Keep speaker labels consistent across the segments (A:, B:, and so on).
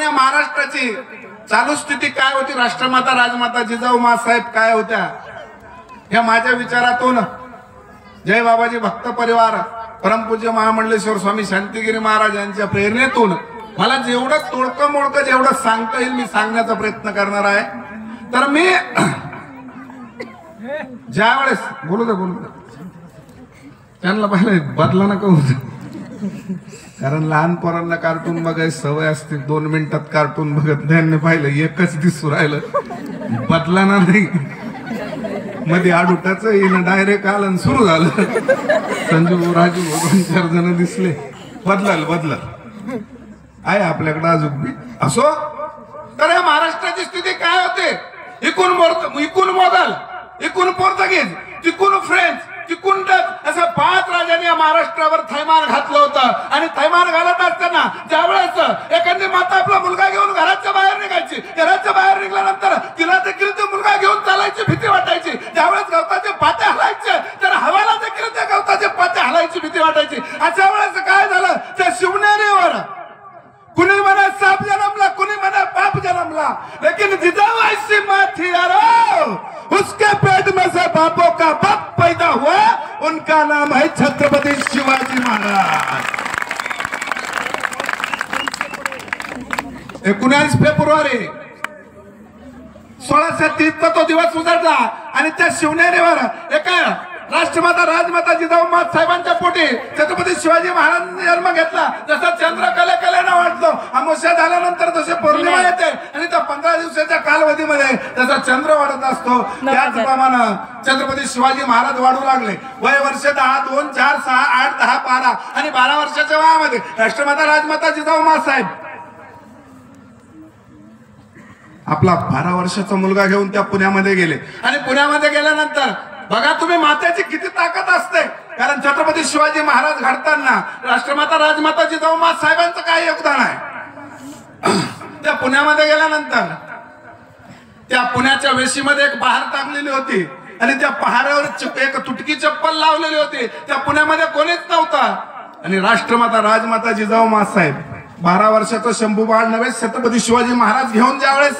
A: या महाराष्ट्राची चालू स्थिती काय होती, राष्ट्रमाता राजमाता जिजाऊ माँसाहेब काय होत्या, ह्या माझ्या विचारातून जय बाबाजी भक्त परिवार परमपूज्य महामंडलेश्वर स्वामी शांतिगिरी महाराज यांच्या प्रेरणेतून मला जेवढं तोडकं मोडकं जेवढं सांगता येईल मी सांगण्याचा प्रयत्न करणार आहे. तर मी ज्यावेळेस बोलू दे त्यांना पाहिलं बदला नका होत, कारण लहान पोरांना कार्टून बघायची सवय असते, 2 मिनिटात कार्टून बघत त्यांनी पाहिलं एकच दिसू राहिलं, बदला ना नाही मध्ये आडुटाच येणं डायरेक्ट आलं सुरू झालं. संजू राजू 2-4 जण दिसले, बदलल आहे आपल्याकडे अजून बी असो. तर या महाराष्ट्राची स्थिती काय होते, इकून मोगल, इकून पोर्तुगीज, तिकून फ्रेंच, तिकून डच, असं 5 राजांनी या महाराष्ट्रावर थैमान घातलं होतं. आणि थैमान घालत असताना ज्यावेळेस एखादी माता आपला मुलगा घेऊन घराच्या बाहेर निघायची, घराच्या बाहेर निघाल्यानंतर तिला देखील तो मुलगा घेऊन चालायची भीती वाटायची. ज्यावेळेस गवताचे पाते हलायचे तर हवाला देखील त्या गवताचे पाते हलायची भीती वाटायची. अशा वेळेस काय झालं, त्या शिवनेरीवर कुणी म्हणा साप जन्मला, कुणी म्हणा पाप जन्मला, लेकिन जिजाऊ ऐसी माँ थी यारो, उसके पेट में से बापों का बाप पैदा हुआ, उनका नाम है छत्रपति शिवाजी महाराज. 19 फेब्रुवारी 1630 तो दिवस उजाडला आणि त्या शिवनेरीवर एका राष्ट्रमाता राजमाता जिजाऊ माँसाहेबांच्या पोटी छत्रपती शिवाजी महाराजांनी जन्म घेतला. जसा चंद्र कलेनं वाटतो, अमावस्या झाल्यानंतर जसे पौर्णिमा येते आणि त्या 15 दिवसाच्या कालावधीमध्ये जसा चंद्र वाढत असतो, त्याचप्रमाणे छत्रपती शिवाजी महाराज वाढू लागले. वय वर्ष 10, 2, 4, 6, 8, 10, 12 आणि 12 वर्षाच्या वयामध्ये राष्ट्रमाता राजमाता जिजाऊ माँसाहेब आपला 12 वर्षाचा मुलगा घेऊन त्या पुण्यामध्ये गेले. आणि पुण्यामध्ये गेल्यानंतर बघा तुम्ही मातेची किती ताकद असते, कारण छत्रपती शिवाजी महाराज घडताना राष्ट्रमाता राजमाता जिजाऊ माँसाहेबांचं काय योगदान आहे. त्या पुण्यामध्ये गेल्यानंतर त्या पुण्याच्या वेशीमध्ये एक पहार टाकलेली होती आणि त्या पहारावर एक तुटकी चप्पल लावलेली होती. त्या पुण्यामध्ये कोणीच नव्हता आणि राष्ट्रमाता राजमाता जिजाऊ माँसाहेब 12 वर्षाचा शंभू बाळ नव्हे छत्रपती शिवाजी महाराज घेऊन ज्यावेळेस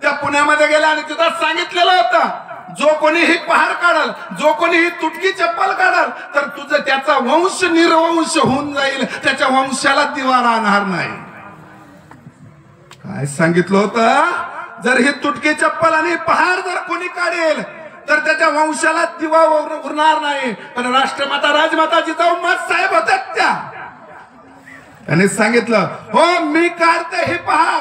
A: त्या पुण्यामध्ये गेला आणि तिथं सांगितलेलं होतं, जो कोणी ही पहार काढल, जो कोणी ही तुटकी चप्पल काढल तर तुझं त्याचा वंश निर्वंश होऊन जाईल, त्याच्या वंशाला दिवा राहणार नाही. काय सांगितलं होतं, जर ही तुटकी चप्पल आणि पहार जर कोणी काढेल तर त्याच्या वंशाला दिवा उरणार नाही. पण राष्ट्रमाता राजमाता जिजाऊ माँसाहेब होत्या त्याने सांगितलं, हो मी काढते ही पहार,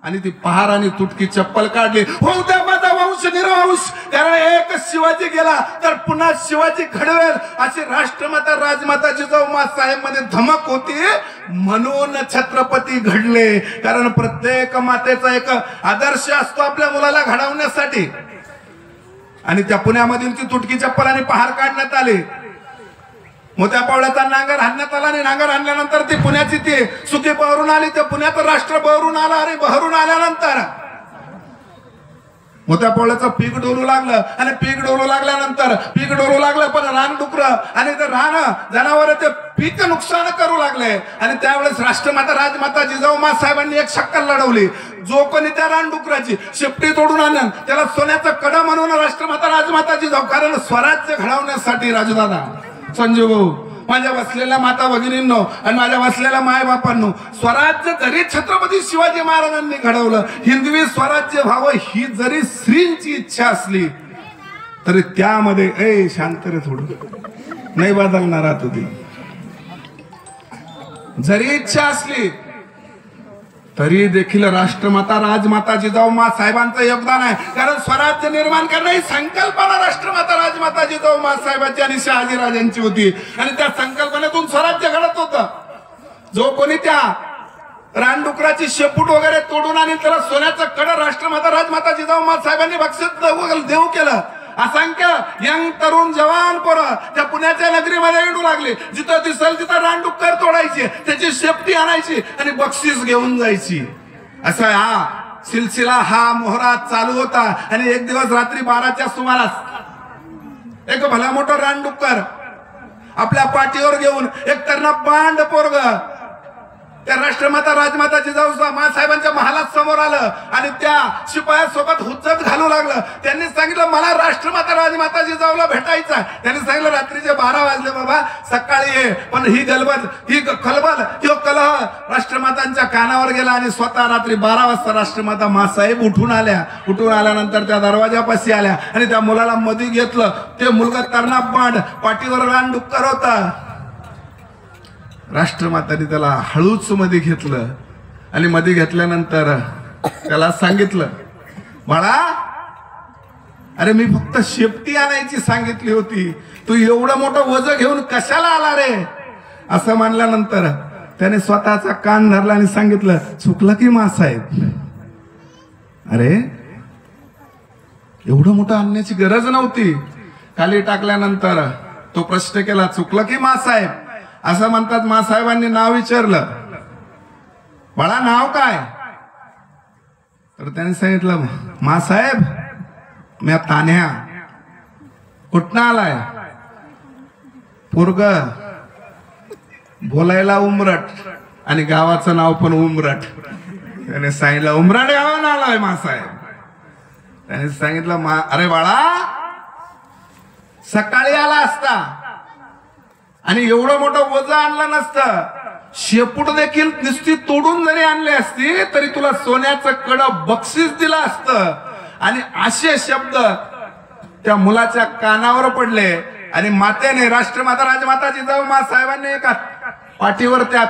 A: आणि ती पहार आणि तुटकी चप्पल काढली, हो त्या माझा वंश निर्वंश, कारण एक शिवाजी गेला तर पुन्हा शिवाजी घडवेल अशी राष्ट्रमाता राजमाता जिजाऊ माँसाहेब मध्ये धमक होती. म्हणून छत्रपती घडले, कारण प्रत्येक मातेचा एक आदर्श असतो आपल्या मुलाला घडवण्यासाठी. आणि त्या पुण्यामधील ती तुटकी चप्पल आणि पहार काढण्यात आली. मोत्या पावळ्याचा नांगर हाणण्यात आला आणि नांगर हाणल्यानंतर ती पुण्याची ती सुखी बहरून आली. त्या पुण्याचं राष्ट्र बहरून आलं आणि बहरून आल्यानंतर मोत्या पावळ्याचं पीक डोलू लागलं आणि पीक डोलू लागल्यानंतर पीक डोलू लागलं, पण रानडुकर आणि ते रान जनावर ते पीक नुकसान करू लागले. आणि त्यावेळेस राष्ट्रमाता राजमाता जिजाऊ माँसाहेबांनी एक शक्कल लढवली, जो कोणी त्या रानडुकराची शेपटी तोडून आणन त्याला सोन्याचं कडं म्हणून राष्ट्रमाता राजमाता जिजाऊ, कारण स्वराज्य घडवण्यासाठी राजदादा संजू भाऊ, माझ्या बसलेल्या माता भगिनींनो आणि माझ्या बसलेल्या माय बापांनो, स्वराज्य जरी छत्रपती शिवाजी महाराजांनी घडवलं, हिंदवी स्वराज्य व्हावं ही जरी श्रींची इच्छा असली तरी त्यामध्ये शांत रे थोडं नाही बदलणार आता ती, जरी इच्छा असली तरी देखील राष्ट्रमाता राजमाता जिजाऊ माँसाहेबांचं योगदान आहे. कारण स्वराज्य निर्माण करणं ही संकल्पना राष्ट्रमाता राजमाता जिजाऊ माँसाहेबांची आणि शहाजीराजांची होती. आणि त्या संकल्पनेतून स्वराज्य घडत होतं. जो कोणी त्या रानडुकराची शेपूट वगैरे तोडून आणि त्याला सोन्याचं कडं राष्ट्रमाता राजमाता जिजाऊ माँसाहेबांनी बक्षीस देऊ केलं. असंख्य यंग तरुण जवान पोरं त्या पुण्याच्या नगरीमध्ये येऊ लागले. जिथं दिसल तिथं रानडुक्कर तोडायचे, त्याची शेपटी आणायची आणि बक्षीस घेऊन जायची. असा हा सिलसिला हा मोहरा चालू होता. आणि एक दिवस रात्री 12च्या सुमारास एक भला मोठा रानडुक्कर आपल्या पाठीवर घेऊन एक तरणा बांड पोरग त्या राष्ट्रमाता राजमाता जिजाऊ मासाहेबांच्या महालात समोर आलं आणि त्या शिपायासोबत हुज्जत घालू लागलं. त्यांनी सांगितलं मला राष्ट्रमाता राजमाता जिजाऊला भेटायचं. त्यांनी सांगितलं रात्रीचे 12 वाजले बाबा, सकाळी ये. पण ही गलबल, ही खलबल, ही कलह राष्ट्रमातांच्या कानावर गेला आणि स्वतः रात्री 12 वाजता राष्ट्रमाता मासाहेब उठून आल्या. उठून आल्यानंतर त्या दरवाजापाशी आल्या आणि त्या मुलाला मध्ये घेतलं. ते मुलगा तरणा पाठीवर रानडुक्कर होता. राष्ट्रमातांनी त्याला हळूच मध्ये घेतलं आणि मध्ये घेतल्यानंतर त्याला सांगितलं, बाळा अरे मी फक्त शेपटी आणायची सांगितली होती, तू एवढं मोठं वज घेऊन कशाला आला रे? असं म्हणल्यानंतर त्याने स्वतःचा कान धरला आणि सांगितलं, चुकलं की मासाहेब, अरे एवढं मोठं आणण्याची गरज नव्हती. खाली टाकल्यानंतर तो प्रश्न केला, चुकलं की मासाहेब? असं म्हणतात. मासाहेबांनी नाव विचारलं, बाळा नाव काय? तर त्याने सांगितलं, मासाहेब मी तान्ह्या. कुठनं आलाय? पोरग बोलायला उमरट आणि गावाचं नाव पण उमरट. त्याने सांगितलं, उमरट गावानं आलाय मासाहेब. त्याने सांगितलं, अरे बाळा सकाळी आला असता आणि एवढं मोठं वजन आणलं नसतं, शेपूट देखील नुसती तोडून जरी आणली असती तरी तुला सोन्याचं कडं बक्षीस दिलं असतं. आणि असे शब्द त्या मुलाच्या कानावर पडले आणि मातेने राष्ट्रमाता राजमाता जिजाऊ मासाहेबांनी एका पाठीवर त्या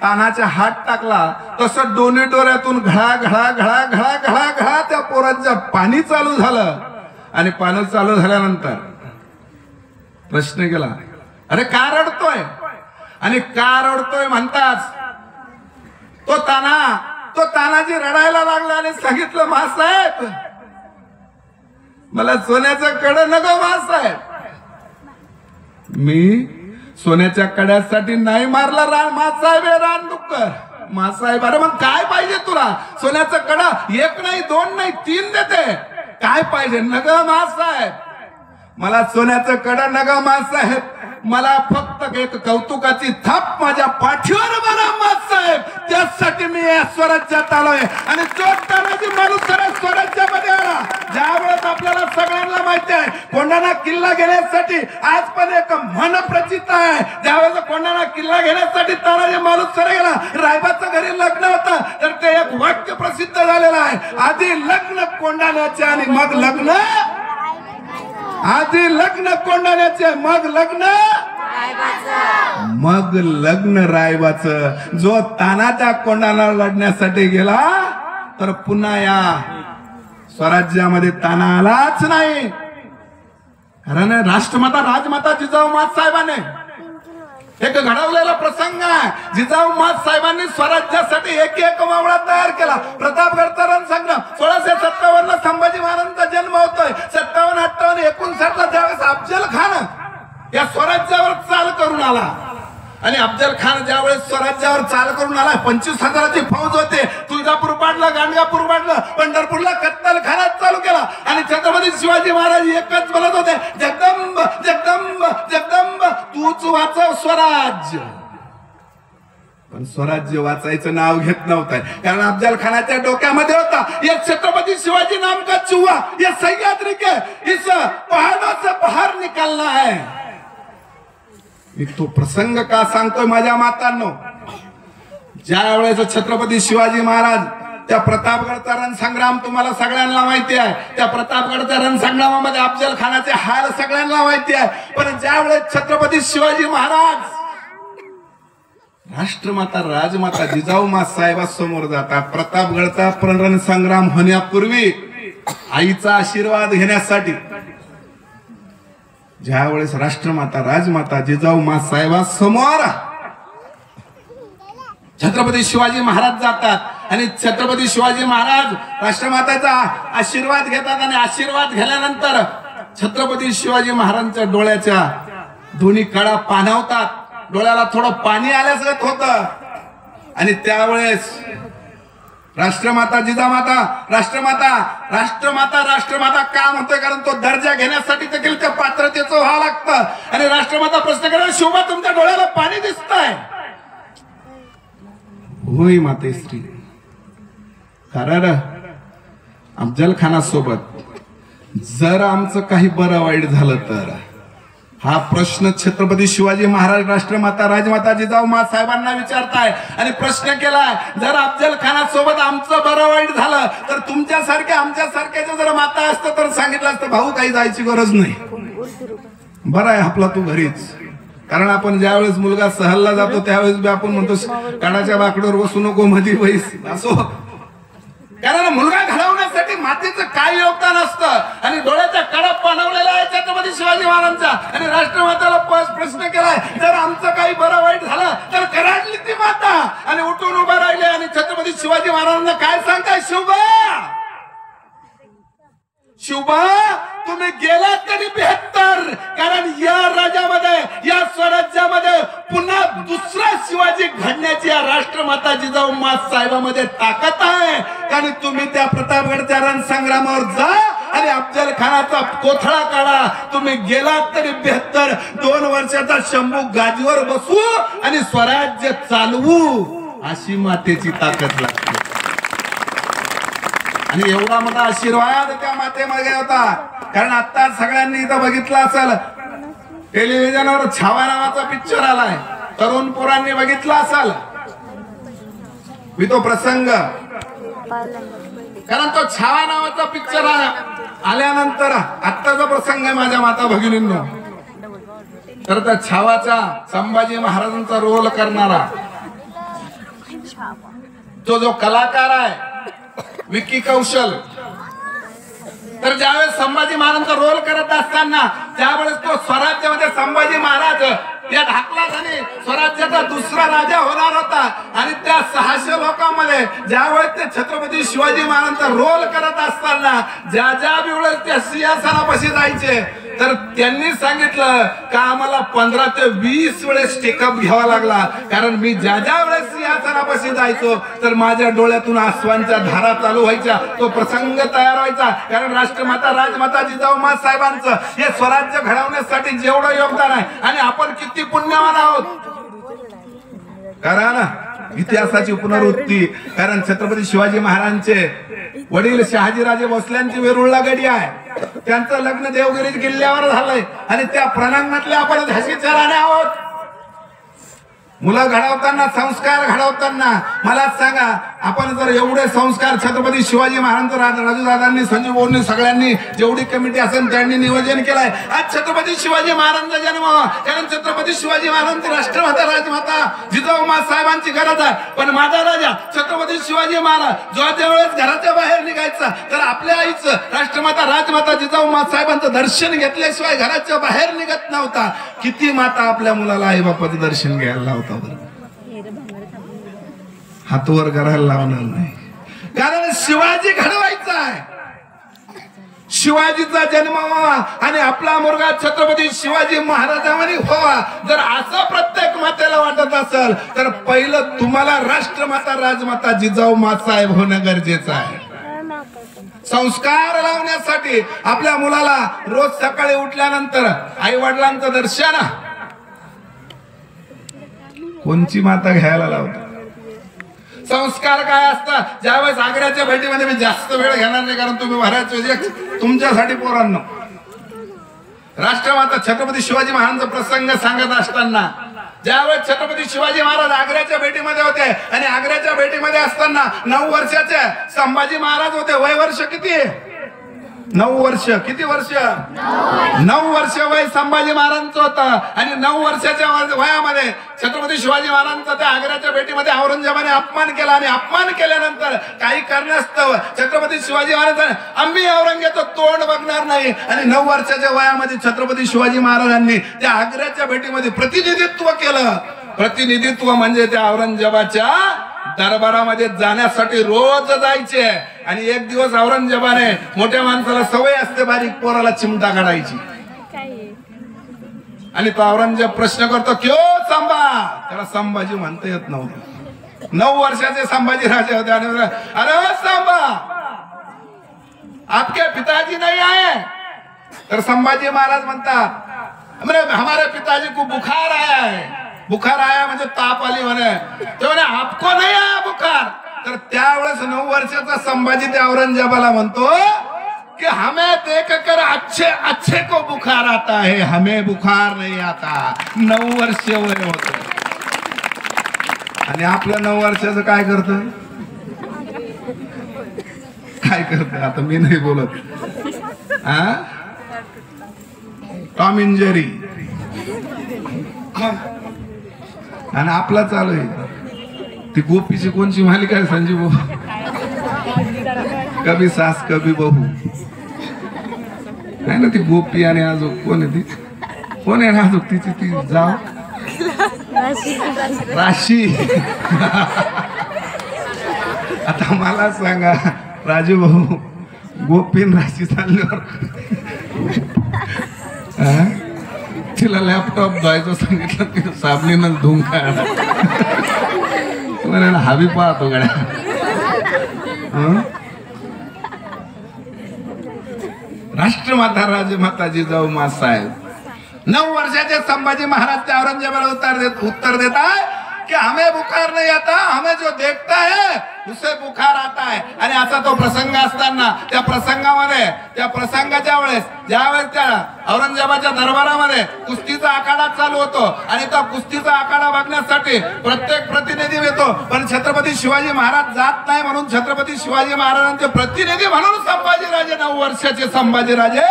A: तानाचा हात टाकला. तसं दोन्ही डोळ्यातून घळा घळा घळा घळा घळा घळा त्या पोरांचं पाणी चालू झालं. आणि पाणी चालू झाल्यानंतर प्रश्न केला, अरे का रडतोय? आणि का रडतोय म्हणताच तो तानाजी रडायला लागला आणि सांगितलं, मासाहेब मला सोन्याचं कडं नको मासाहेब. मी सोन्याच्या कड्यासाठी नाही मारला मासाहेब रानडुक्कर. मासाहेब अरे मग काय पाहिजे तुला? सोन्याचं कडं 1 नाही 2 नाही 3 देते. काय पाहिजे? नग मासाहेब मला सोन्याचं कडं नग मासाहेब, मला फक्त एक कौतुकाची थाप माझ्या पाठीवर मारा मासाहेब. त्यासाठी मी या स्वराज्यात आलोय. आणि जो तानाजी माणूस स्वराज्यामध्ये आला, ज्यावेळेस आपल्याला सगळ्यांना माहिती आहे कोंढाणा किल्ला घेण्यासाठी आज पण एक म्हण प्रचित आहे. ज्यावेळेस कोंढाणा किल्ला घेण्यासाठी तानाजी माणूस गेला, रायबाचं घरी लग्न होतं तर ते एक वाक्य प्रसिद्ध झालेलं आहे, आधी लग्न कोंढाण्याचे आणि मग लग्न. आधी लग्न कोंढाण्याचे मग लग्न रायबाचं. जो तानाच्या कोंढाणा लढण्यासाठी गेला तर पुन्हा या स्वराज्यामध्ये ताना आलाच नाही. कारण राष्ट्रमाता राजमाता जिजाऊ मासाहेबांनी एक घडवलेला प्रसंग आहे. जिजाऊ मासाहेबांनी स्वराज्यासाठी एक मावळा तयार केला. प्रतापगडचा रणसंग्राम 1657 संभाजी महाराजांचा जन्म होतोय. 57, 58, 59 ज्यावेळेस अफजल खान या स्वराज्यावर चाल करून आला आणि अफजल खान ज्यावेळेस स्वराज्यावर चाल करून आला, 25,000ची फौज होते. तुळजापूर पाडलं, गाणगापूर पाडलं, पंढरपूरला कत्तलखानात चालू केला. आणि छत्रपती शिवाजी महाराज एकच बोलत होते, जगदंब जगदंब जगदंब तूच वाचव स्वराज्य. पण स्वराज्य वाचायचं नाव घेत नव्हतं, कारण अफजल खानाच्या डोक्यामध्ये होता ये छत्रपती शिवाजी नाम का चुहा, ये सह्याद्री के इस पहाड़ों से बाहर निकलना है. मी तो प्रसंग का सांगतोय माझ्या मातांनो, ज्या वेळेस छत्रपती शिवाजी महाराज त्या प्रतापगडचा रणसंग्राम तुम्हाला सगळ्यांना माहिती आहे. त्या प्रतापगडच्या रणसंग्रामामध्ये अफजल खानाचे हाल सगळ्यांना माहिती आहे. पण ज्या वेळेस छत्रपती शिवाजी महाराज राष्ट्रमाता राजमाता जिजाऊ मासाहेबांसमोर जातात, प्रतापगडचा रणसंग्राम होण्यापूर्वी आईचा आशीर्वाद घेण्यासाठी ज्या वेळेस राष्ट्रमाता राजमाता जिजाऊ मासाहेबांसमोर छत्रपती शिवाजी महाराज जातात आणि छत्रपती शिवाजी महाराज राष्ट्रमाताचा आशीर्वाद घेतात. आणि आशीर्वाद घेतल्यानंतर छत्रपती शिवाजी महाराजांच्या डोळ्याच्या दोन्ही कडा पाणावतात, डोळ्याला थोडं पाणी आल्यासारखं होतं. आणि त्यावेळेस राष्ट्रमाता जिजामाता राष्ट्रमाता राष्ट्रमाता राष्ट्रमाता का म्हणतोय? कारण तो दर्जा घेण्यासाठी देखील त्या पात्रतेचं व्हावं लागतं. आणि राष्ट्रमाता प्रश्न करा, शोभा तुमच्या डोळ्याला पाणी दिसतंय? होय मातेश्री, कारण अफजल खानासोबत जर आमचं काही बरं वाईट झालं तर हा प्रश्न छत्रपती शिवाजी महाराज राष्ट्रमाता राजमाता जिजाऊ साहेबांना विचारताय आणि प्रश्न केलाय, जर अफजल खानासोबत आमचं बरं वाईट झालं तर तुमच्यासारख्या आमच्यासारख्याच्या जर माता असतं तर सांगितलं असतं भाऊ काही जायची गरज नाही, बरं आहे आपला तू घरीच. कारण आपण ज्यावेळेस मुलगा सहलला जातो त्यावेळेस बी आपण म्हणतो कानाच्या बाकड्यावर बसू नको मध्ये बैस असो. कारण मुलगा घडवण्यासाठी मातेचं काय योगदान असतं आणि डोळ्याच्या कडप बनवलेला आहे छत्रपती शिवाजी महाराजांचा. आणि राष्ट्रमाताला प्रश्न केलाय, जर आमचं काही बरं वाईट झालं तर कराडली ती माता आणि उठून उभा राहिले आणि छत्रपती शिवाजी महाराजांना काय सांगताय, शिवबा शिवबा तुम्ही गेलात तरी बेहत्तर, कारण या राज्यामध्ये या स्वराज्यामध्ये पुन्हा दुसरा शिवाजी घडण्याची या राष्ट्रमाता जिजाऊ साहेबांमध्ये ताकद आहे. कारण तुम्ही त्या प्रतापगडच्या रणसंग्रामावर जा आणि अफजल खानाचा कोथळा काढा. तुम्ही गेलात तरी बेहत्तर, 2 वर्षाचा शंभू गादीवर बसू आणि स्वराज्य चालवू अशी मातेची ताकद लागते. आणि एवढा मोठा आशीर्वाद त्या मातेमागे होता. कारण आता सगळ्यांनी इथं बघितलं असेल, टेलिव्हिजनवर छावा नावाचा पिक्चर आलाय, तरुण पोरांनी बघितला असेल. मी तो प्रसंग, कारण तो छावा नावाचा पिक्चर आल्यानंतर आत्ताचा प्रसंग आहे माझ्या माता भगिनींनो. तर त्या छावाचा संभाजी महाराजांचा रोल करणारा तो जो कलाकार आहे विक्की कौशल, तर ज्यावेळेस संभाजी महाराजांचा रोल करत असताना त्यावेळेस तो स्वराज्यामध्ये संभाजी महाराज या ढाकलाखाने स्वराज्याचा दुसरा राजा होणार होता. आणि त्या 600 लोकांमध्ये ज्यावेळेस ते छत्रपती शिवाजी महाराजांचा रोल करत असताना ज्या वेळेस त्या सिंहासनापाशी जायचे तर त्यांनी सांगितलं का आम्हाला 15 ते 20 वेळेस टेकअप घ्यावा लागला. कारण मी ज्या वेळेस सिंहासनापाशी जायचो तर माझ्या डोळ्यातून आसवांच्या धारा चालू व्हायच्या, तो प्रसंग तयार व्हायचा. कारण राष्ट्रमाता राजमाता जिजाऊ साहेबांचं हे स्वराज्य घडवण्यासाठी जेवढं योगदान आहे आणि आपण किती पुण्यवान आहोत. कारण इतिहासाची पुनरुत्ती, कारण छत्रपती शिवाजी महाराजांचे वडील शहाजीराजे भोसल्यांची वेरूळला गडी आहे, त्यांचं लग्न देवगिरी किल्ल्यावर झालंय आणि त्या प्रणांगणातले आपण झाशीचे राणे आहोत. मुलं घडवताना, संस्कार घडवताना मला सांगा, आपण जर एवढे संस्कार छत्रपती शिवाजी महाराजांचं राजूदादांनी, संजीव भाऊंनी, सगळ्यांनी जेवढी कमिटी असेल त्यांनी नियोजन केलंय. आज छत्रपती शिवाजी महाराजांचा जन्म, कारण छत्रपती शिवाजी महाराजांची राष्ट्रमाता राजमाता जिजाऊ साहेबांची गरज आहे. पण माझा राजा छत्रपती शिवाजी महाराज ज्या वेळेस घराच्या बाहेर निघायचा तर आपल्या आईचं राष्ट्रमाता राजमाता जिजाऊ साहेबांचं दर्शन घेतल्याशिवाय घराच्या बाहेर निघत नव्हता. किती माता आपल्या मुलाला आई बापाचं दर्शन घ्यायला लावता, हातवर करायला लावणार नाही. कारण शिवाजी घडवायचा आहे, शिवाजीचा जन्म व्हावा आणि आपला मुलगा छत्रपती शिवाजी महाराजांनी व्हावा. जर असं प्रत्येक मातेला वाटत असेल तर पहिलं तुम्हाला राष्ट्रमाता राजमाता जिजाऊ साहेब होणं गरजेचं आहे. संस्कार लावण्यासाठी आपल्या मुलाला रोज सकाळी उठल्यानंतर आई वडिलांचं दर्शन कोणची माता घ्यायला लावतो. संस्कार काय असतात, ज्यावेळेस आग्र्याच्या भेटीमध्ये मी जास्त वेळ घेणार नाही कारण तुम्ही भरायचे तुमच्यासाठी पोरांना राष्ट्रमाता छत्रपती शिवाजी महाराजांचा प्रसंग सांगत असताना ज्यावेळेस छत्रपती शिवाजी महाराज आग्र्याच्या भेटीमध्ये होते आणि आग्र्याच्या भेटीमध्ये असताना 9 वर्षाचे संभाजी महाराज होते. वय वर्ष किती? 9 वर्ष. किती वर्ष? 9 वर्ष वय संभाजी महाराजांचं होतं. आणि 9 वर्षाच्या वयामध्ये छत्रपती शिवाजी महाराजांचा त्या आग्र्याच्या भेटीमध्ये औरंगजेबाने अपमान केला आणि अपमान केल्यानंतर काही कारणास्तव छत्रपती शिवाजी महाराजांनी आम्ही औरंगजेबाचं तोंड बघणार नाही आणि 9 वर्षाच्या वयामध्ये छत्रपती शिवाजी महाराजांनी त्या आग्र्याच्या भेटीमध्ये प्रतिनिधित्व केलं. प्रतिनिधित्व म्हणजे त्या औरंगजेबाच्या दरबारामध्ये जाण्यासाठी रोज जायचे. आणि एक दिवस औरंगजेबाने, मोठ्या माणसाला सवय असते बारीक पोराला चिमटा काढायची, आणि तो औरंगजेब प्रश्न करतो, क्यो संभा? त्याला संभाजी म्हणता येत नव्हतं. 9 वर्षाचे संभाजी राजे होते. आणि अरे संभा, आपके पिताजी नहीं आए? तर संभाजी महाराज म्हणतात, हमारे पिताजी को बुखार आया है. बुखार आया म्हणजे ताप आली म्हणे. ते म्हणे आपको नाही आया बुखार. तर त्यावेळेस 9 वर्षाचा संभाजी त्या औरंगजेबाला म्हणतो कि हमें देखकर अच्छे अच्छे को बुखार आता है, हमें बुखार नहीं आता. 9 वर्ष वय होत आणि आपल्या 9 वर्षाचं काय करतं, काय करतं आता मी नाही बोलत. Tom end Jerry. आणि आपला चालू आहे ती गोपीची कोणची मालिका आहे संजीव भाऊ, कभी सास कभी बहू आहे ना ती गोपी. आणि अजून कोण आहे ती, कोण आहे ना अजून तिची ती जाव राशी. आता मला सांगा राजू भाऊ, गोपीन राशी चालल्यावर तिला लॅपटॉप धुवायचं सांगितलं, तिला साबणीनं धुवून काढा. हवी पाहतो गड्या. राष्ट्रमाता राजमाता जिजाऊ मा साहेब 9 वर्षाचे संभाजी महाराज त्या औरंगजेबाला उत्तर देतात कि हमें बुखार नहीं आता, हमें जो देखता है उसे बुखार आता है. आणि असा तो प्रसंग असताना त्या प्रसंगामध्ये, त्या प्रसंगाच्या वेळेस ज्यावेळेस त्या औरंगजेबाच्या दरबारामध्ये कुस्तीचा आखाडा चालू होतो आणि त्या कुस्तीचा आखाडा बघण्यासाठी प्रत्येक प्रतिनिधी येतो, पण छत्रपती शिवाजी महाराज जात नाही म्हणून छत्रपती शिवाजी महाराजांचे प्रतिनिधी म्हणून संभाजीराजे 9 वर्षाचे संभाजीराजे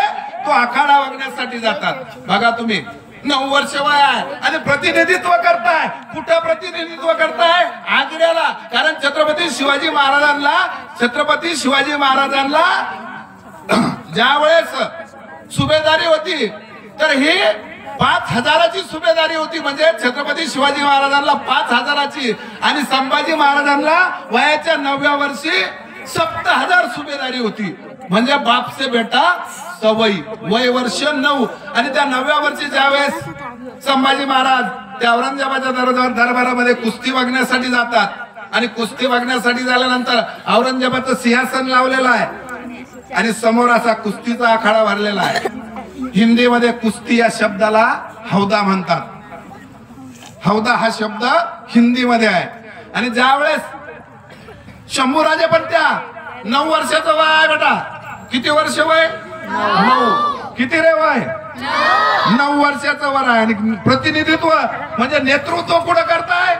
A: तो आखाडा बघण्यासाठी जातात. बघा तुम्ही 9 वर्ष वय आहे आणि प्रतिनिधित्व करताय. कुठं प्रतिनिधित्व करताय, आग्र्याला. कारण छत्रपती शिवाजी महाराजांना ज्या वेळेस सुभेदारी होती तर ही 5000ची सुभेदारी होती. म्हणजे छत्रपती शिवाजी महाराजांना 5000ची आणि संभाजी महाराजांना वयाच्या 9व्या वर्षी 7000 सुभेदारी होती. म्हणजे बाप से बेटा सवई. वय वर्ष 9 आणि त्या 9व्या वर्षी ज्यावेळेस संभाजी महाराज त्या औरंगजेबाच्या दरबारामध्ये कुस्ती बघण्यासाठी जातात आणि कुस्ती बघण्यासाठी झाल्यानंतर औरंगजेबाचं सिंहासन लावलेलं आहे आणि समोर असा कुस्तीचा आखाडा भरलेला आहे. हिंदीमध्ये कुस्ती या शब्दाला हौदा म्हणतात. हौदा हा शब्द हिंदीमध्ये आहे. आणि ज्यावेळेस शंभूराजे पण त्या 9 वर्षाचं वय आहे बेटा. किती वर्ष वय? 9. किती रे वय? 9 वर्षाचं वय आहे. आणि प्रतिनिधित्व म्हणजे नेतृत्व कुठं करताय?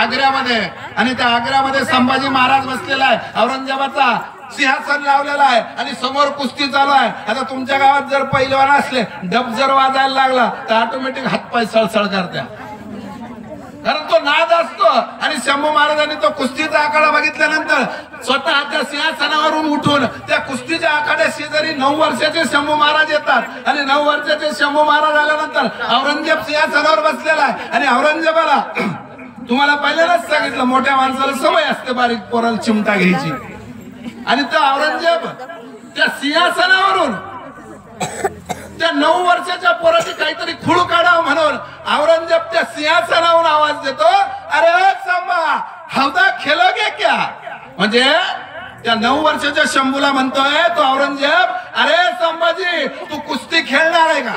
A: आग्र्यामध्ये. आणि त्या आग्र्यामध्ये संभाजी महाराज बसलेला आहे, औरंगजेबाचा सिंहासन लावलेला आहे आणि समोर कुस्ती चालू आहे. आता तुमच्या गावात जर पहिलवान असले, डब जर वाजायला लागला तर ऑटोमॅटिक हातपाय सळसळ करत्या, कारण तो नाद असतो. आणि शंभू महाराजांनी तो कुस्तीचा आखाडा बघितल्यानंतर स्वतःच्या सिंहासनावरून उठून त्या कुस्तीच्या आखाड्या शेजारी 9 वर्षाचे शंभू महाराज येतात. आणि 9 वर्षाचे शंभू महाराज आल्यानंतर औरंगजेब सिंहासनावर बसलेला आहे. आणि औरंगजेबाला तुम्हाला पहिल्यांदाच सांगितलं, मोठ्या माणसाला सवय असते बारीक पोराला चिमटा घ्यायची. आणि त्या औरंगजेब त्या सिंहासनावरून त्या 9 वर्षाच्या पोराची काहीतरी खूळ काढावं म्हणून औरंगजेब त्या सिंहासनावरून आवाज देतो, अरे संभा हौदा खेलोगे क्या. म्हणजे त्या 9 वर्षाच्या शंभूला म्हणतोय तो औरंगजेब, अरे संभाजी तू कुस्ती खेळणार आहे का.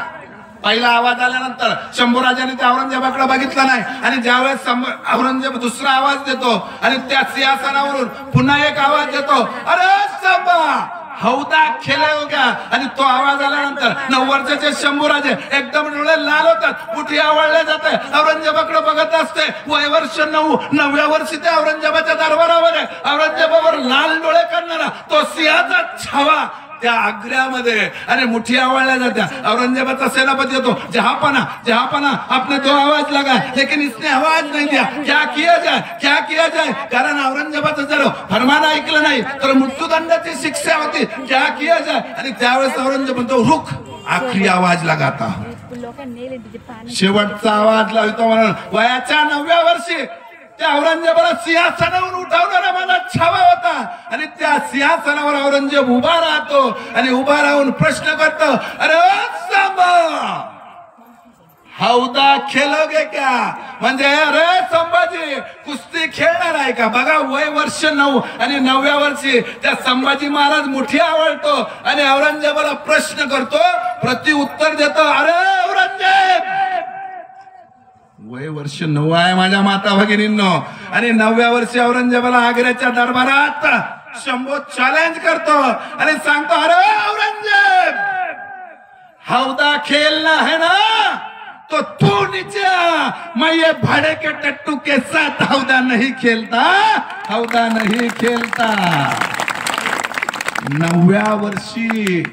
A: पहिला आवाज आल्यानंतर शंभूराजाने त्या औरंगजेबाकडे बघितलं नाही. आणि ज्यावेळेस औरंगजेब दुसरा आवाज देतो आणि त्या सिंहासनावरून पुन्हा एक आवाज देतो, अरे संभा हौदा खेळोगा. आणि तो आवाज आल्यानंतर 9 वर्षाचे शंभूराजे एकदम डोळे लाल होतात, मुठी आवळल्या जाते, औरंगजेबाकडे बघत असते. वय वर्ष 9, 9व्या वर्षी त्या औरंगजेबाच्या दरबारामध्ये औरंगजेबावर लाल डोळे करणारा तो सिंहाचा छावा त्या आग्र्यामध्ये आणि मुठी आवळल्या जात्या. औरंगजेबाचा सेनापती येतो, जहापना जहापना आपने तो आवाज लगा लेकिन इसने आवाज नहीं दिया, क्या किया जाए क्या किया जाए. कारण औरंगजेबाचं जर फरमान ऐकलं नाही तर मृत्यूदंडाची शिक्षा होती. क्या किया जाए. आणि त्यावेळेस औरंगजेब म्हणतो, रुख आखरी आवाज लगाता. शेवटचा आवाज लावतो म्हणून वयाच्या 9व्या वर्षी त्या औरंगजेबाला सिंहासनावर उठवणारा माझा छावा होता. आणि त्या सिंहासनावर औरंगजेब उभा राहतो आणि उभा राहून प्रश्न करतो, अरे सांबा हौदा खेलोगे क्या. म्हणजे अरे संभाजी कुस्ती खेळणार आहे का. बघा वय वर्ष 9 आणि 9व्या वर्षी त्या संभाजी महाराज मुठी आवळतो आणि औरंगजेबाला प्रश्न करतो, प्रति उत्तर देतो, अरे औरंगजेब वय वर्ष 9 आहे माझ्या माता भगिनींनो. आणि 9व्या वर्षी औरंगजेबाला आग्र्याच्या दरबारात शंभो चॅलेंज करतो आणि सांगतो, अरे औरंगजेब, हौदा खेलना है ना तो तू नीचे आ, मैं ये भाड़े के टट्टू के साथ हौदा नहीं खेलता, हौदा नहीं खेलता. 9व्या वर्षी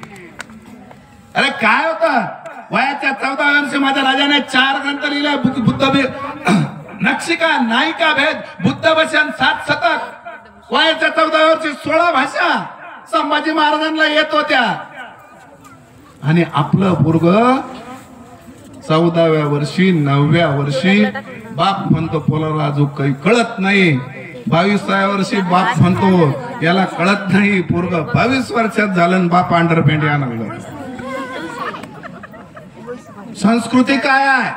A: अरे काय होता, वयाच्या 14व्या वर्षी माझ्या राजाने 4 ग्रंथ लिहिले. बुद्ध नक्षिका, नायिका भेद, बुद्ध वचन, 7 शतक. वयाच्या 14व्या वर्षी 16 भाषा संभाजी महाराजांना येत होत्या. आणि आपलं पोरग 14व्या वर्षी 9व्या वर्षी बाप म्हणतो पोलाला अजून काही कळत नाही. 22व्या वर्षी बाप म्हणतो याला कळत नाही. पोरग 22 वर्षात झालं, बाप अंडरपॅन्ट आणलं. संस्कृती काय आहे,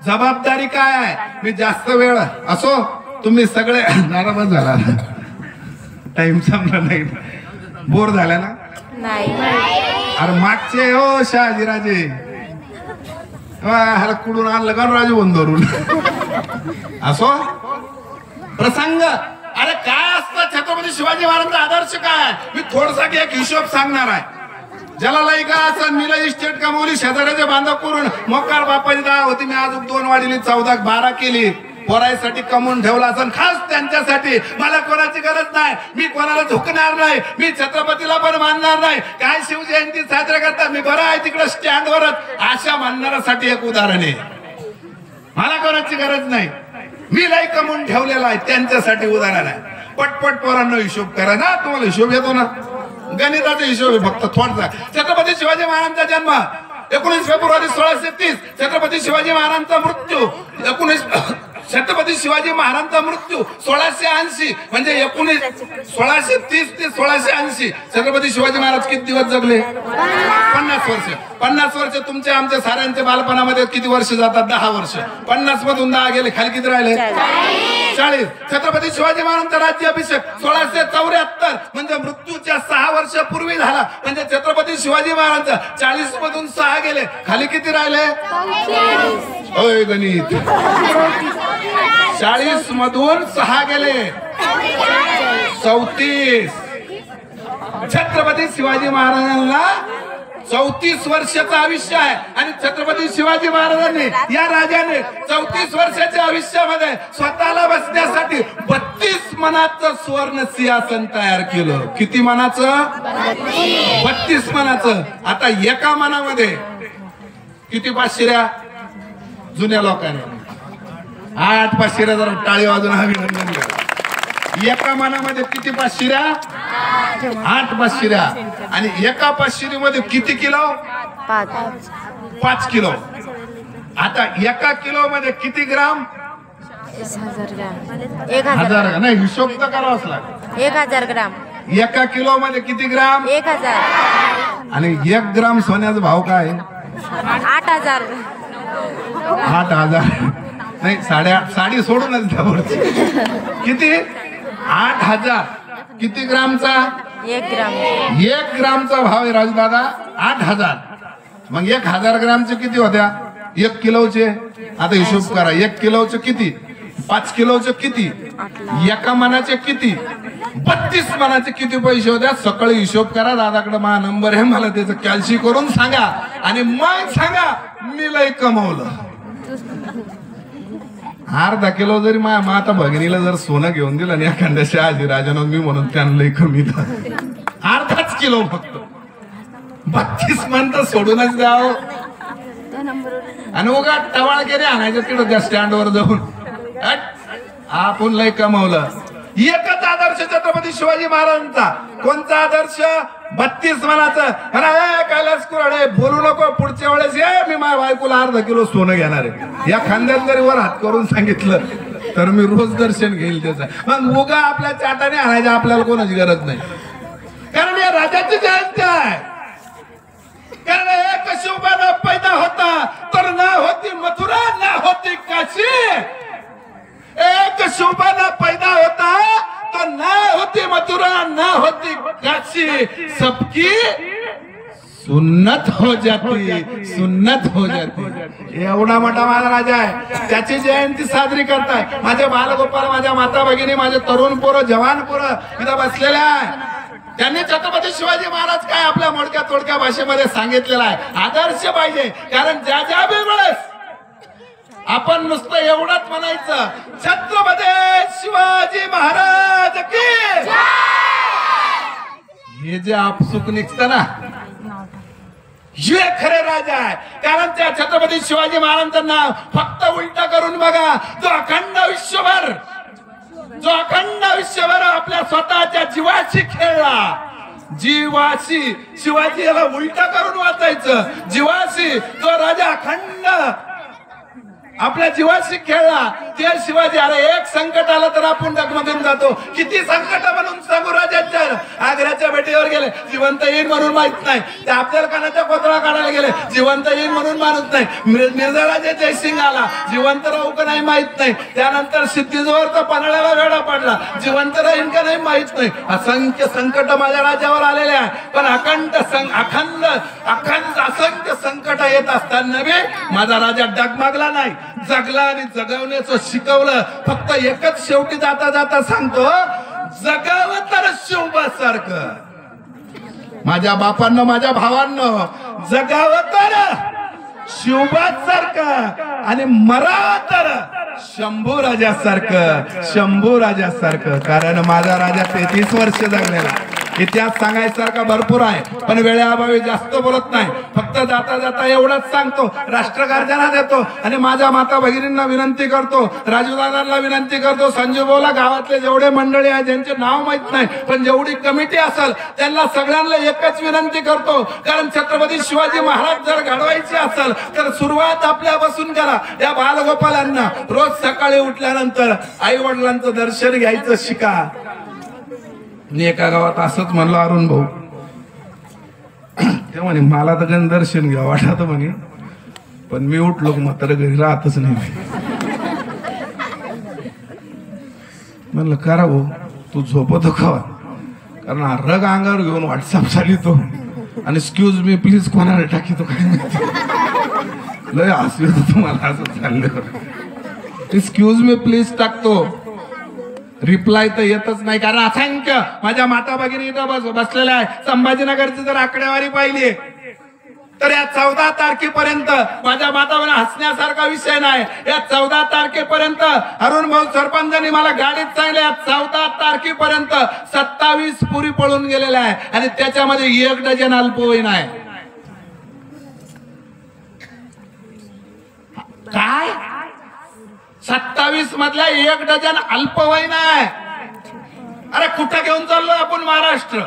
A: जबाबदारी काय आहे. मी जास्त वेळ असो, तुम्ही सगळे नाराज झाला, टाइम संपला नाही, बोर झाला ना. अरे मागचे हो शहाजीराजे, ह्याला कुडून आणलं का राजू बंधरून. असो प्रसंग. अरे काय असतं छत्रपती शिवाजी महाराजांचा आदर्श काय, मी थोडसा एक हिशोब सांगणार आहे. ज्याला लायका असं नीला इस्टेट कमवली, शेजाऱ्याचे बांधव करून मोकार बापाची 10 होती, मी अजून 2 वाढली, 14 12 केली. पोरायसाठी कमवून ठेवला असं खास त्यांच्यासाठी. मला कोणाची गरज नाही, मी कोणाला झुकणार नाही, मी छत्रपतीला पण मानणार नाही. काय शिवजयंती साजरा करतात, मी बरं आहे तिकडे स्टँडवरच, अशा मानणाऱ्यासाठी एक उदाहरण आहे. मला कोणाची गरज नाही, मी लय कमवून ठेवलेला आहे, त्यांच्यासाठी उदाहरण आहे. पटपट पोरांना हिशोब करा ना, तुम्हाला हिशोब येतो ना, गणिताचा हिशोब आहे फक्त थोडसा. छत्रपती शिवाजी महाराजांचा जन्म 19 फेब्रुवारी 1630. छत्रपती शिवाजी महाराजांचा मृत्यू छत्रपती शिवाजी महाराजांचा मृत्यू 1680, म्हणजे 1630 ते 1680. छत्रपती शिवाजी महाराज किती दिवस जगले? 50 वर्ष. 50 वर्ष तुमच्या आमच्या साऱ्यांच्या बालपणामध्ये किती वर्ष जातात? 10 वर्ष. 50 मधून 10 गेले, खाली किती राहिले? 40. छत्रपती शिवाजी महाराजांचा राज्याभिषेक 1674, म्हणजे मृत्यूच्या 6 वर्षापूर्वी झाला. म्हणजे छत्रपती शिवाजी महाराजांचा 40 मधून 6 गेले, खाली किती राहिले? होय गणित. 40 मधून 6 गेले, 34. छत्रपती शिवाजी महाराजांना 34 वर्षाचं आयुष्य आहे. आणि छत्रपती शिवाजी महाराजांनी, या राजाने 34 वर्षाच्या आयुष्यामध्ये स्वतःला बसण्यासाठी 32 मनाचं सुवर्ण सिंहासन तयार केलं. किती मनाचं? 32 मनाचं. आता एका मनामध्ये किती पाचशिऱ्या? जुन्या लोकांनी 8 पाचशिऱ्या, जरा टाळी वाजून अभिनंदन करा. एका मनामध्ये किती पाचशिऱ्या? 8 पाचशिऱ्या. आणि एका पाचशिरीमध्ये किती किलो? 5 किलो. आता एका किलो मध्ये किती ग्राम? 1000 नाही, हिशोब तर करावाच लागेल.
B: 1000 ग्राम.
A: एका किलो मध्ये किती ग्राम?
B: 1000.
A: आणि 1 ग्राम सोन्याचा भाव काय?
B: 8000.
A: 8000 नाही, 8.5 साडी सोडूनच द्या. किती? 8000. किती ग्रामचा?
B: 1 ग्राम.
A: 1 ग्रामचा भाव आहे राजदादा 8000. मग 1000 ग्रामचे किती होत्या? 1 किलोचे. आता हिशोब करा, 1 किलोचे किती? 5 किलोचे किती? एका मनाचे किती? 32 मनाचे किती पैसे होत्या? सकाळी हिशोब करा, दादाकडे माझा नंबर आहे, मला त्याचं कॅल्सी करून सांगा. आणि मग सांगा मी लय कमवलं. अर्धा किलो जरी माझ्या माता भगिनीला जर सोनं घेऊन दिलं आणि एखाद्या शहाजी राजानं मी म्हणून त्यांना लय कमी, अर्धाच किलो फक्त. 32 म्हणतं सोडूनच द्यावं. आणि उगा टवाळ गेले आणायचं तिकडं त्या स्टँडवर जाऊन. आपण लय कमवलं. एकच आदर्श छत्रपती शिवाजी महाराजांचा. कोणता आदर्श? 32 मनाचं. कैलास कुराडे बोलू नको, पुढच्या वेळेस ये मी माझ्या बायकोला अर्धा किलो सोनं घेणार आहे. या खांद्यात जरी वर हात करून सांगितलं तर मी रोज दर्शन घेईल त्याचं. मग उगा आपल्या चाटाने आणायचं आपल्याला कोणाची गरज नाही, कारण या राजाची जयंती आहे. कारण एक शिवबाला पैदा होता तर ना होती मथुरा ना होती काशी. एक शिवबाला पैदा होता तो ना होती मथुरा ना होती काशी. सबकी सुन्नत हो जाती, सुन्नत हो जाती. एवढा मोठा माझा राजा आहे, त्याची जयंती साजरी करताय. माझे बालगोपाल, माझ्या माता भगिनी, माझे तरुण पोरं, जवान पोरं इथं बसलेले आहे. त्यांनी छत्रपती शिवाजी महाराज काय आपल्या मोडक्या तोडक्या भाषेमध्ये सांगितलेलं आहे. आदर्श पाहिजे, कारण ज्या ज्या वेळेस आपण नुसतं एवढंच म्हणायचं, छत्रपती शिवाजी महाराज की हे जे आपसुक निघतं ना, हे खरे राजा आहे. कारण त्या छत्रपती शिवाजी महाराजांचं नाव फक्त उलटा करून बघा. जो अखंड विश्वभर आपल्या स्वतःच्या जीवाशी खेळला, जीवाशी, शिवाजी याला उलटा करून वाचायचं, जीवाशी जो राजा अखंड आपल्या जीवाशी खेळला ते शिवाजी. अरे एक संकट आलं तर आपण डगमगून जातो. किती संकट म्हणून सांगू. राजाच्या आग्र्याच्या भेटीवर गेले, जिवंत येईन म्हणून माहित नाही. त्या अफजल खानाच्या कोथळा काढायला गेले, जिवंत येईन म्हणून मानत नाही. मिर्झाराजे जयसिंग आला, जिवंत राहू का नाही माहित नाही. त्यानंतर सिद्धीजवळचा पन्हाळ्याला वेढा पडला, जिवंत राहीन का नाही माहित नाही. असंख्य संकट माझ्या राज्यावर आलेले आहे, पण अखंड असंख्य संकट येत असताना बी माझा राजा डगमगला नाही, जगला आणि जगवण्याचं शिकवलं. फक्त एकच शेवटी जाता जाता सांगतो, जगावं तर शिवबासारखं. माझ्या बापांना, माझ्या भावांना, जगावं तर शिवबासारखं आणि मरावं तर शंभू राजासारखं, शंभू राजासारखं. कारण माझा राजा 33 वर्ष जगलेला. इतिहास सांगायसारखा भरपूर आहे, पण वेळेअभावी जास्त बोलत नाही. फक्त जाता जाता एवढंच सांगतो, राष्ट्रगार्जना देतो आणि माझ्या माता भगिनींना विनंती करतो, राजूदादांना विनंती करतो, संजू भाऊला, गावातले जेवढे मंडळी आहेत ज्यांचे नाव माहित नाही, पण जेवढी कमिटी असेल त्यांना सगळ्यांना एकच विनंती करतो. कारण छत्रपती शिवाजी महाराज जर घडवायचे असेल तर सुरुवात आपल्यापासून करा. या बालगोपालांना रोज सकाळी उठल्यानंतर आई वडिलांचं दर्शन घ्यायचं शिका. मी एका गावात असंच म्हणलो, अरुण भाऊ ते म्हणे मला तर गण दर्शन घ्या वाटत म्हणे, पण मी उठलो मात्र घरी राहतच नाही. म्हणलं करा भाऊ, तू झोपतो का? कारण हा रग अंगावर घेऊन व्हॉट्सअप चालितो आणि एक्सक्यूज मी प्लीज कोणाला टाकीतो काय माहिती. लय हसू येतो तुम्हाला असं चाललं. एक्सक्यूज मी प्लीज टाकतो, रिप्लाय तर येतच नाही. कारण असंख्य माझ्या माता भगिनी इथं बसलेल्या आहे. संभाजीनगरची जर आकडेवारी पाहिली तर या 14 तारखेपर्यंत माझ्या माता भगिनी हसण्यासारखा विषय नाही. या 14 तारखेपर्यंत अरुण भाऊ सरपंचांनी मला गाडीत सांगितलं, या 14 तारखेपर्यंत 27 पुरी पळून गेलेल्या आहे आणि त्याच्यामध्ये 1 डझन अल्पवयीन आहे. काय 27 मधल्या 1 डझन अल्पवयीन आहे. अरे कुठं घेऊन चाललो आपण महाराष्ट्र?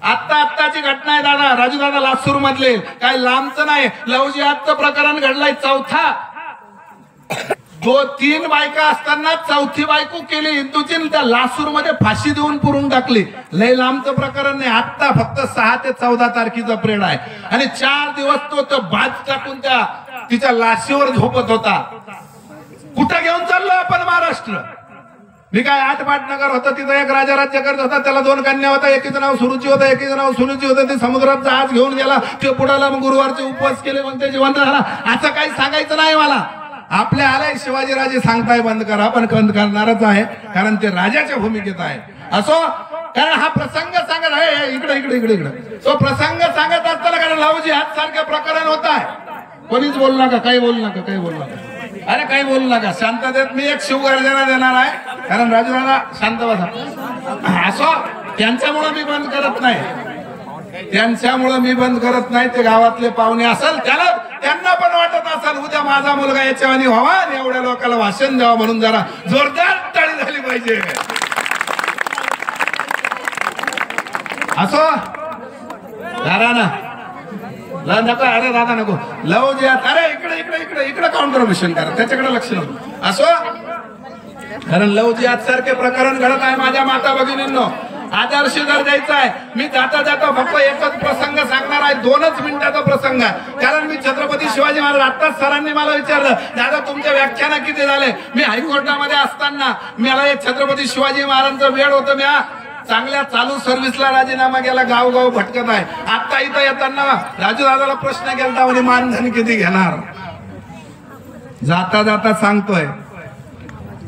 A: आत्ताची घटना आहे दादा, राजू दादा, लासूर मधले, काय लांबचं नाही. लव जिहादचं प्रकरण घडलंय. 4था 2-3 बायका असताना 4थी बायको केली हिंदूची, त्या लासूर मध्ये फाशी देऊन पुरून टाकली. लय लांबचं प्रकरण नाही. आता फक्त 6 ते 14 तारखेचा पिरियड आहे आणि 4 दिवस तो बाज टाकून त्या तिच्या लाशीवर झोपत होता. कुठं घेऊन चाललो आपण महाराष्ट्र? मी काय 8 पाटनगर होतं, तिथं एक राजा राज्य करत होता, त्याला 2 कन्या होता, एकीचं नाव सुरुची होतं, एकीचं नाव सुनुची होतं. ते समुद्रात जहाज घेऊन गेला, ते पुढाला मग गुरुवारचे उपवास केले, मग ते जिवंत झाला. असं काही सांगायचं नाही मला. आपल्या आलाय शिवाजीराजे सांगताय बंद करा, पण बंद करणारच आहे, कारण ते राजाच्या भूमिकेत आहे. असो, कारण हा प्रसंग सांगत आहे. इकडे इकडे इकडे इकडे तो प्रसंग सांगत असताना कारण लवजी हात सारखे प्रकरण होत आहे. कोणीच बोलू नका, काही बोलू नका, काही बोलू नका. अरे काही बोलू नका, शांततेत मी एक शिवगर्जना देणार आहे. कारण राजूदादा शांत बसा. असो, त्यांच्यामुळे मी बंद करत नाही, त्यांच्यामुळे मी बंद करत नाही. ते गावातले पाहुणे असेल, त्यांना पण वाटत असेल उद्या माझा मुलगा याच्यावानी व्हावा आणि एवढ्या लोकांना भाषण द्यावं, म्हणून जरा जोरदार टाळी झाली पाहिजे. असो करा ना, नको. अरे दादा नको, लव जे अरे इकडे इकडे इकडे इकडे काउंटरमिशन करा, त्याच्याकडे लक्ष नको. असो, कारण लव जिहाद सारखे प्रकरण घडत आहे माझ्या माता भगिनींनो. आदर्श जर द्यायचा आहे, मी जाता जाता फक्त एकच प्रसंग सांगणार आहे. 2च मिनिटाचा प्रसंग आहे. कारण मी छत्रपती शिवाजी महाराज, आताच सरांनी मला विचारलं, दादा तुमच्या व्याख्यान किती झाले? मी हायकोर्टामध्ये असताना मला एक छत्रपती शिवाजी महाराजांचा वेळ होतं, मी चांगल्या चालू सर्व्हिसला राजीनामा गेला, गावगाव भटकत आहे. आता इथं येताना राजू दादाला प्रश्न केला म्हणे मानधन किती घेणार. जाता जाता सांगतोय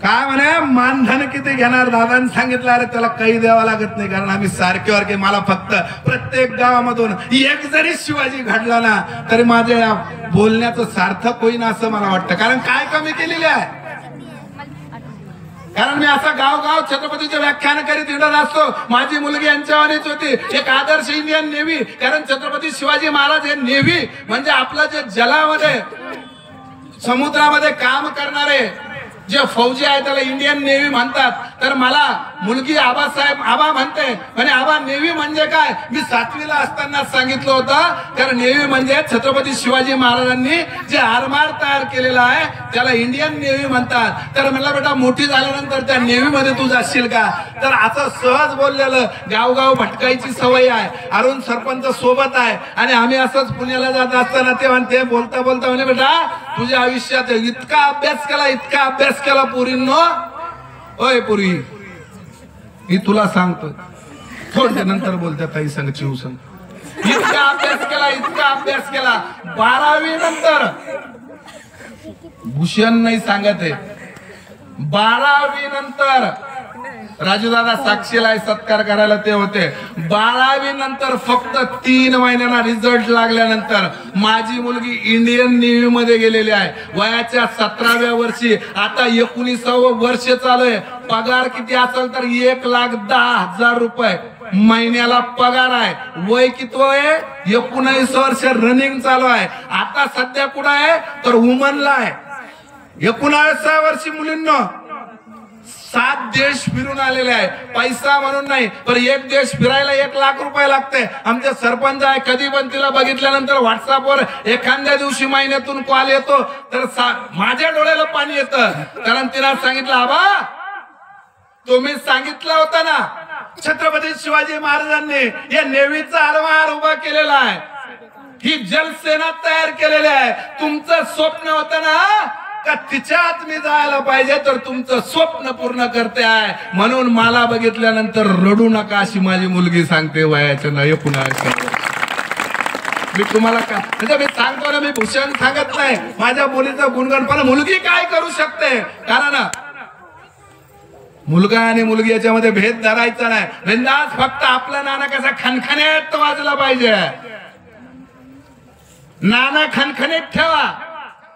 A: काय म्हणे मानधन किती घेणार. दादांनी सांगितलं अरे त्याला काही द्यावं लागत नाही, कारण आम्ही सारखे मला फक्त प्रत्येक गावामधून एक जरी शिवाजी घडला ना तरी माझ्या या बोलण्याचं सार्थक होईन असं मला वाटतं. कारण काय कमी केलेले आहे. कारण मी असं गाव छत्रपतीचे व्याख्यान करीत हिंडत असतो. माझी मुलगी यांच्यावानीच होती, एक आदर्श इंडियन नेव्ही. कारण छत्रपती शिवाजी महाराज हे नेव्ही म्हणजे आपलं जे जलामध्ये समुद्रामध्ये काम करणारे जे फौजी आहे त्याला इंडियन नेव्ही म्हणतात. तर मला मुलगी आबासाहेब आबा म्हणते म्हणे आबा नेव्ही म्हणजे काय. मी 7वीला असताना सांगितलं होतं. कारण नेव्ही म्हणजे छत्रपती शिवाजी महाराजांनी जे आरमार तयार केलेला आहे त्याला इंडियन नेव्ही म्हणतात. तर म्हणलं बेटा मोठी झाल्यानंतर त्या नेव्ही मध्ये तू जाशील का. तर असं सहज बोललेलं. गावगाव भटकायची सवय आहे. अरुण सरपंच सोबत आहे आणि आम्ही असंच पुण्याला जात असताना ते बोलता बोलता म्हणे बेटा तुझ्या आयुष्यात इतका अभ्यास केला पोरींनो. ओय पोरी मी तुला सांगतो थोड्या नंतर बोलत्या ताई संग चिव संग. इतका अभ्यास केला 12वी नंतर. भूषण नाही सांगत आहे 12वी नंतर. राजूदादा साक्षीला सत्कार करायला ते होते. 12वी नंतर फक्त 3 महिन्यांना रिझल्ट लागल्यानंतर माझी मुलगी इंडियन नेव्ही मध्ये गेलेली आहे. वयाच्या 17व्या वर्षी. आता 19वे वर्ष चालू आहे. पगार किती असेल तर 1,10,000 रुपये महिन्याला पगार आहे. वय किती आहे 19 वर्ष रनिंग चालू आहे. आता सध्या कुठं आहे तर वुमनला आहे. 19व्या वर्षी मुलींना 7 देश फिरून आलेले आहे. पैसा म्हणून नाही पण एक देश फिरायला 1 लाख रुपये लागते. आमचे सरपंच आहे कधी पण तिला बघितल्यानंतर व्हॉट्सअपवर एखाद्या दिवशी महिन्यातून कॉल येतो तर माझ्या डोळ्याला पाणी येतं. कारण तिला सांगितलं आबा तुम्ही सांगितलं होतं ना छत्रपती शिवाजी महाराजांनी या नेव्हीचा आरमार उभा केलेला आहे. ही जलसेना तयार केलेली आहे. तुमचं स्वप्न होतं ना का तिच्यात मी जायला पाहिजे तर तुमचं स्वप्न पूर्ण करते आहे. म्हणून मला बघितल्यानंतर रडू नका अशी माझी मुलगी सांगते वयाच्या 19. मी तुम्हाला का म्हणजे मी सांगतो ना मी भूषण सांगत नाही माझ्या मुलीचं गुणगान. पण मुलगी काय करू शकते. कारण मुलगा आणि मुलगी याच्यामध्ये भेद धरायचा नाही. बिंदास फक्त आपला नाना कसा खणखणीत वाजला पाहिजे. नाना खणखणीत ठेवा.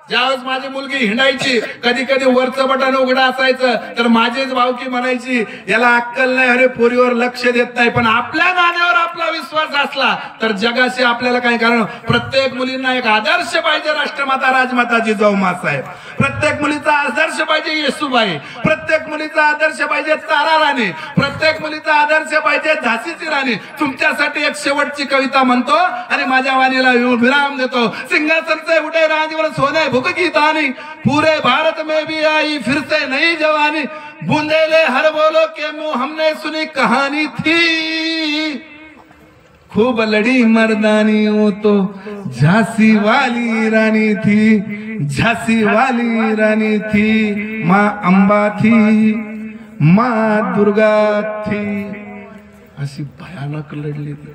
A: ज्यावेळेस माझी मुलगी हिंडायची कधी कधी वरचं बटन उघडं असायचं तर माझीच भावकी म्हणायची याला अक्कल नाही अरे पोरीवर लक्ष देत नाही. पण आपल्या नाण्यावर आपला विश्वास असला तर जगाशी आपल्याला काय. कारण प्रत्येक मुलींना एक आदर्श पाहिजे. राष्ट्रमाता राजमाता जिजाऊ मासाहेब. प्रत्येक मुलीचा आदर्श पाहिजे येसूबाई. प्रत्येक मुलीचा आदर्श पाहिजे तारा राणी. प्रत्येक मुलीचा आदर्श पाहिजे झाशीची राणी. तुमच्यासाठी एक शेवटची कविता म्हणतो आणि माझ्या वाणीला विराम देतो. सिंहासन से उठे राजवर सोने की तानी पूरे भारत में भी आई फिर से नई जवानी. बुंदेले हर बोलो के मुंह हमने सुनी कहानी थी. खूब लड़ी मर्दानी वो तो झांसी वाली रानी थी. झांसी वाली रानी थी. माँ अंबा थी माँ दुर्गा थी. अशी भयानक लढली ती.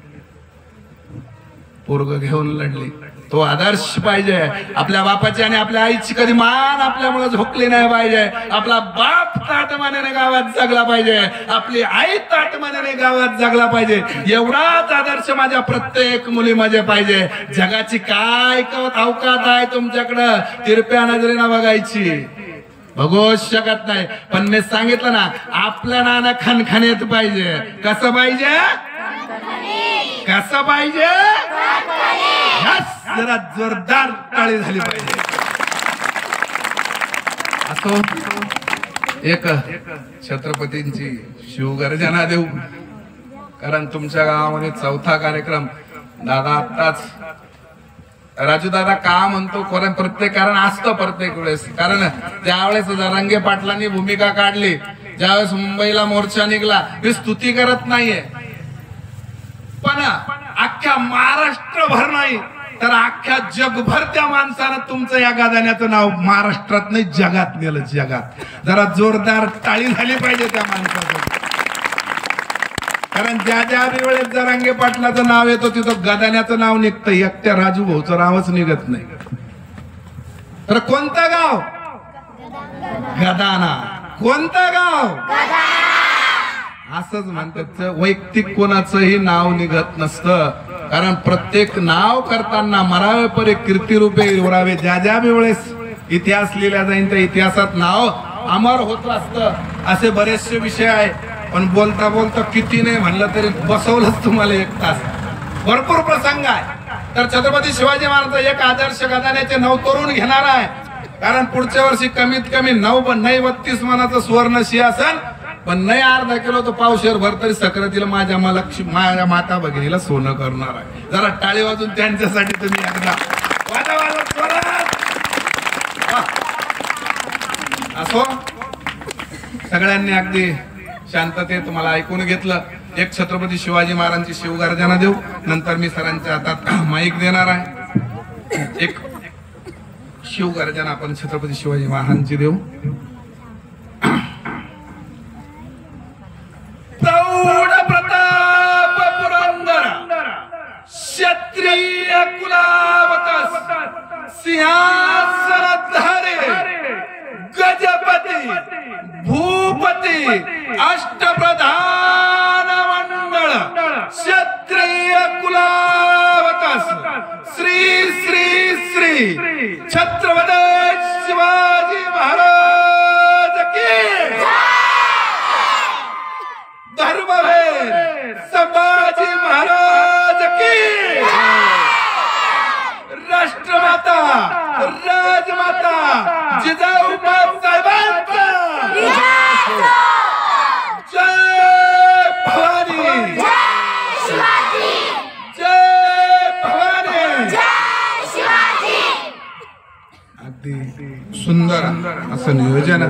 A: पोरग घेऊन लढली. तो आदर्श पाहिजे. आपल्या बापाची आणि आपल्या आईची कधी मान आपल्यामुळे झोकली नाही पाहिजे. आपला बाप ताटमानेने गावात जगला पाहिजे. आपली आई ताटमानेने गावात जगला पाहिजे. एवढाच आदर्श माझ्या प्रत्येक मुलीमध्ये पाहिजे. जगाची काय अवकात आहे तुमच्याकडं तिरप्या नजरेनं बघायची बघूच शकत नाही. पण मी सांगितलं ना आपल्या नाना खणखणीत पाहिजे. कसं पाहिजे कसं पाहिजे जरा जोरदार टाळी झाली पाहिजे. असो एक छत्रपतींची शिवगर्जना देऊ. कारण तुमच्या गावामध्ये 4था कार्यक्रम दादा आत्ताच राजू दादा का म्हणतो प्रत्येक कारण असतं प्रत्येक वेळेस. कारण त्यावेळेस रंगे पाटलांनी भूमिका काढली. ज्यावेळेस मुंबईला मोर्चा निघला मी स्तुती करत नाहीये पण अख्ख्या महाराष्ट्रभर नाही तर अख्ख्या जगभर त्या माणसानं तुमचं या गाण्याचं नाव महाराष्ट्रात नाही जगात नेलं. जगात जरा जोरदार टाळी झाली पाहिजे त्या माणसासाठी. कारण ज्या ज्या वेळेस जरांगे पाटलाचं नाव येतो तिथं गदाण्याचं नाव निघतं, एकट्या राजू भाऊचं नावच निघत नाही. तर कोणतं गाव? गदाना. कोणतं गाव? असंच म्हणतात. वैयक्तिक कोणाचंही नाव निघत नसतं, कारण प्रत्येक नाव करताना मरावे परे कीर्ती रूपे उरावे. ज्या ज्या वेळेस इतिहास लिहिला जाईल त्या इतिहासात नाव अमर होत असतं. असे बरेचसे विषय आहे, पण बोलता बोलता किती नाही म्हणलं तरी बसवलंच तुम्हाला 1 तास. भरपूर प्रसंग आहे. तर छत्रपती शिवाजी महाराज एक आदर्श गदाण्याचे 9 तरुण घेणार आहे, कारण पुढच्या वर्षी कमीत कमी 9 मनाचं सुवर्ण सिंहासन, पण नाही अर्धा किलो तर पावशेर भर तरी सक्रातीला माझ्या माता भगिनीला सोनं करणार आहे. जरा टाळी वाजून त्यांच्यासाठी तुम्ही एकदा असो. सगळ्यांनी अगदी शांततेत मला ऐकून घेतलं. एक छत्रपती शिवाजी महाराजांची शिवगर्जना देऊ, नंतर मी सरांच्या हातात माईक देणार आहे. एक शिवगर्जना आपण छत्रपती शिवाजी महाराजांची देऊ. प्रौढ प्रताप पुरंदर क्षत्रिय कुलावतस सिंहासनधारे गजपती भूपती अष्टप्रधान मंडळ क्षत्रिय कुलावतस श्री श्री श्री छत्रपती शिवाजी महाराज की धर्मवीर संभाजी महाराज की राष्ट्रमाता राजमाता जिजाऊ साहेबांचा जय भवानी, जय भवानी. अगदी सुंदर असं नियोजन.